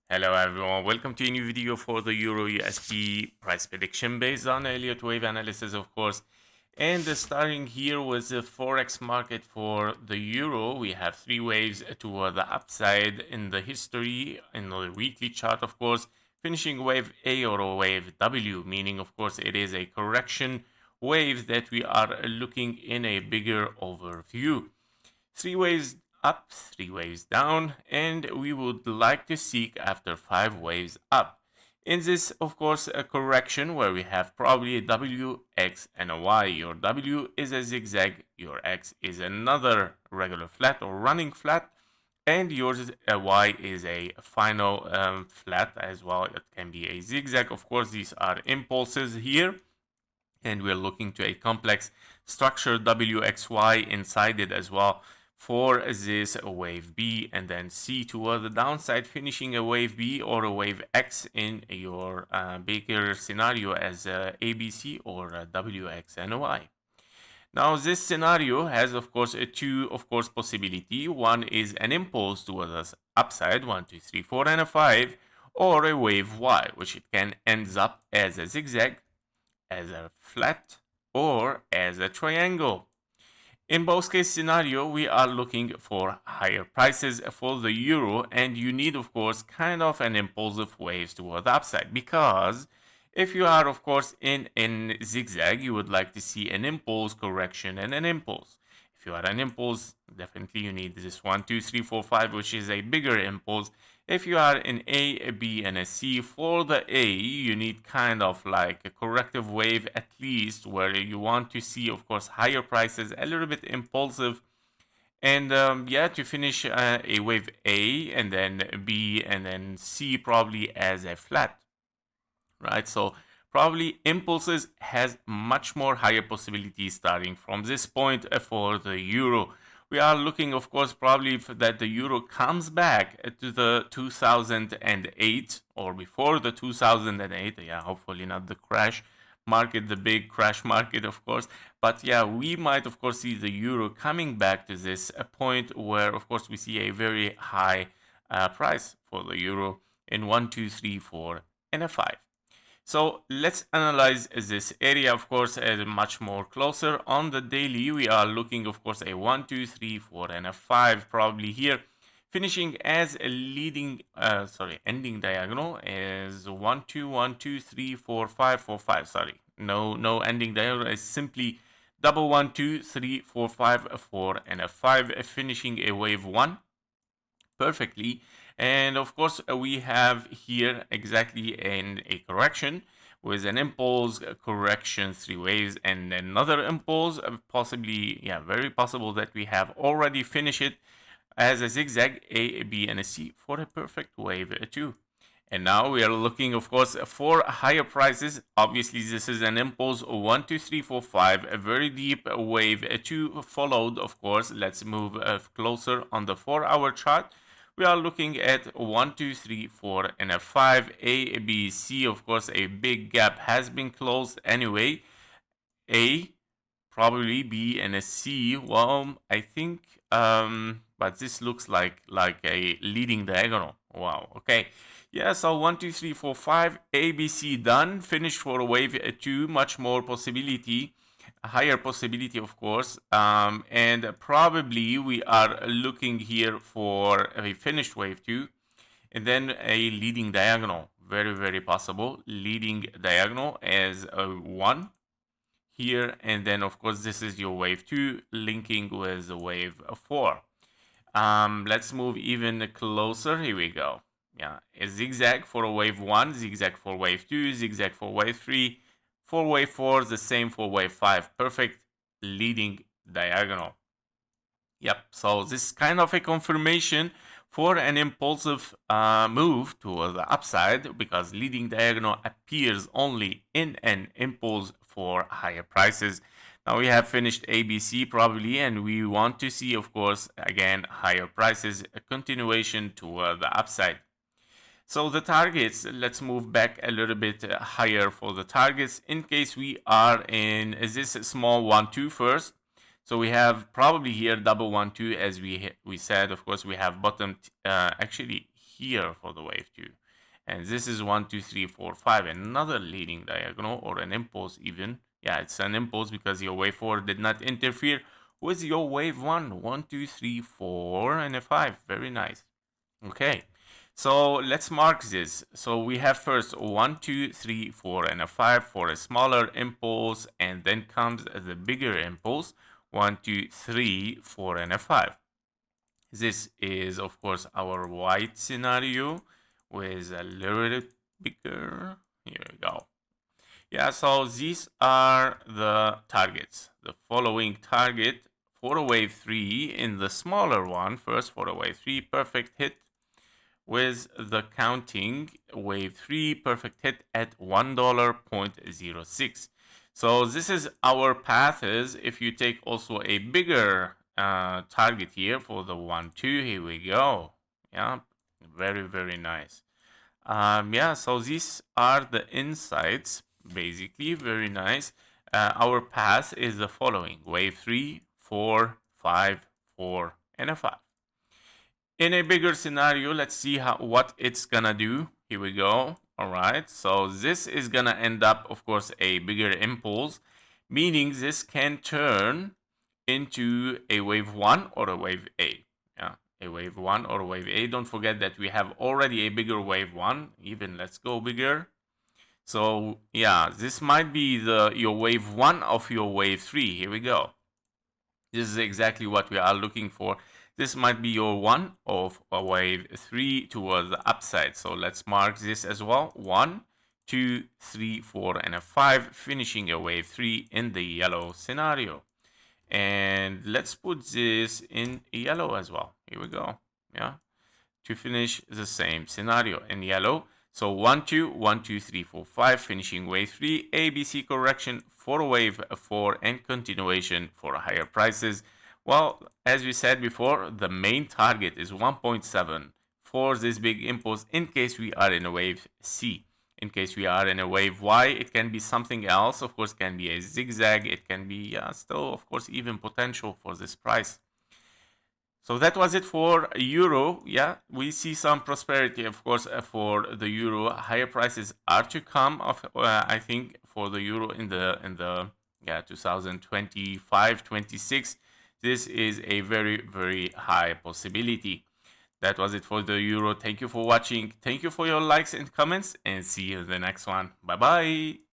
Hello everyone, welcome to a new video for the Euro USD price prediction based on Elliott wave analysis, of course. And starting here with the forex market for the euro, we have three waves to the upside in the history in the weekly chart, of course, finishing wave A or wave W, meaning of course it is a correction wave that we are looking in a bigger overview. Three waves up, three waves down, and we would like to seek after five waves up. In this, of course, a correction where we have probably a W, X, and a Y. Your W is a zigzag, your X is another regular flat or running flat, and yours Y is a final flat as well. It can be a zigzag. Of course, these are impulses here, and we're looking to a complex structure WXY inside it as well for this wave B, and then C toward the downside, finishing a wave B or a wave X in your bigger scenario as ABC or WX and Y. Now this scenario has of course two possibility. One is an impulse toward the upside, 1, 2, 3, 4, and a 5, or a wave Y, which it can ends up as a zigzag, as a flat, or as a triangle. In both case scenario, we are looking for higher prices for the euro, and you need of course kind of an impulsive waves toward the upside, because if you are of course in zigzag, you would like to see an impulse, correction, and an impulse. If you are an impulse, definitely you need this 1, 2, 3, 4, 5, which is a bigger impulse. If you are in A, B, and a C, for the A, you need kind of like a corrective wave at least, where you want to see, of course, higher prices, a little bit impulsive. And yeah, to finish a wave A, and then B, and then C probably as a flat, right? So probably impulses has much more higher possibilities starting from this point for the euro. We are looking, of course, probably that the euro comes back to the 2008 or before the 2008. Yeah, hopefully not the crash market, the big crash market, of course. But yeah, we might, of course, see the euro coming back to this point where, of course, we see a very high price for the euro in 1, 2, 3, 4, and a 5. So let's analyze this area, of course, much more closer. On the daily, we are looking, of course, a 1, 2, 3, 4, and a 5 probably here. Finishing as a ending diagonal is 1, 2, 1, 2, 3, 4, 5, 4, 5. Sorry, no ending diagonal. It's simply double 1, 2, 3, 4, 5, 4, and a 5, finishing a wave 1 perfectly. And of course, we have here exactly a correction with an impulse, a correction, three waves, and another impulse, possibly, yeah, very possible that we have already finished it as a zigzag, A, B, and a C for a perfect wave 2. And now we are looking, of course, for higher prices. Obviously, this is an impulse 1, 2, 3, 4, 5, a very deep wave 2 followed, of course. Let's move closer on the 4-hour chart. We are looking at 1, 2, 3, 4, and a 5, A, B, C. Of course, a big gap has been closed anyway. A, probably B, and a C. Well, I think, but this looks like a leading diagonal. Wow, okay. Yeah, so 1, 2, 3, 4, 5, A, B, C done. Finished for wave 2, much more possibility. A higher possibility, of course, and probably we are looking here for a finished wave 2 and then a leading diagonal, very possible leading diagonal as a 1 here, and then of course this is your wave 2 linking with the wave 4. Let's move even closer. Here we go. Yeah, a zigzag for a wave 1, zigzag for wave 2, zigzag for wave 3, for wave 4, the same for wave 5. Perfect leading diagonal. Yep, so this is kind of a confirmation for an impulsive move to the upside, because leading diagonal appears only in an impulse for higher prices. Now we have finished ABC probably, and we want to see, of course, again, higher prices, a continuation toward the upside. So the targets, let's move back a little bit higher for the targets in case we are in this small 1, 2 first. So we have probably here double 1, 2 as we said. Of course, we have bottom actually here for the wave 2. And this is 1, 2, 3, 4, 5, another leading diagonal, or an impulse even. Yeah, it's an impulse because your wave 4 did not interfere with your wave 1. 1, 2, 3, 4, and a 5. Very nice. Okay, so let's mark this. So we have first 1, 2, 3, 4, and a 5 for a smaller impulse, and then comes the bigger impulse, 1, 2, 3, 4, and a 5. This is, of course, our white scenario with a little bigger. Here we go. Yeah, so these are the targets. The following target for a wave 3 in the smaller one, first for a wave 3, perfect hit with the counting wave 3 perfect hit at $1.06. So this is our path. Is if you take also a bigger target here for the 1, 2, here we go. Yeah, very, very nice. Yeah, so these are the insights, basically, very nice. Our path is the following: wave 3, 4, 5, 4, and a 5. In a bigger scenario, let's see what it's gonna do. Here we go. All right, so this is gonna end up, of course, a bigger impulse, meaning this can turn into a wave 1 or a wave A. Yeah, a wave 1 or a wave A. Don't forget that we have already a bigger wave 1. Even let's go bigger. So yeah, this might be your wave 1 of your wave 3. Here we go. This is exactly what we are looking for. This might be your 1 of a wave 3 towards the upside. So let's mark this as well. 1, 2, 3, 4, and a 5, finishing a wave 3 in the yellow scenario. And let's put this in yellow as well. Here we go. Yeah, to finish the same scenario in yellow. So 1, 2, 1, 2, 3, 4, 5, finishing wave 3, ABC correction for wave 4, and continuation for higher prices. Well, as we said before, the main target is 1.7 for this big impulse in case we are in a wave C. In case we are in a wave Y, it can be something else. Of course, can be a zigzag. It can be still, of course, even potential for this price. So that was it for euro. Yeah, we see some prosperity, of course, for the euro. Higher prices are to come. I think for the euro in the 2025-26. This is a very, very high possibility. That was it for the euro. Thank you for watching. Thank you for your likes and comments, and see you in the next one. Bye bye.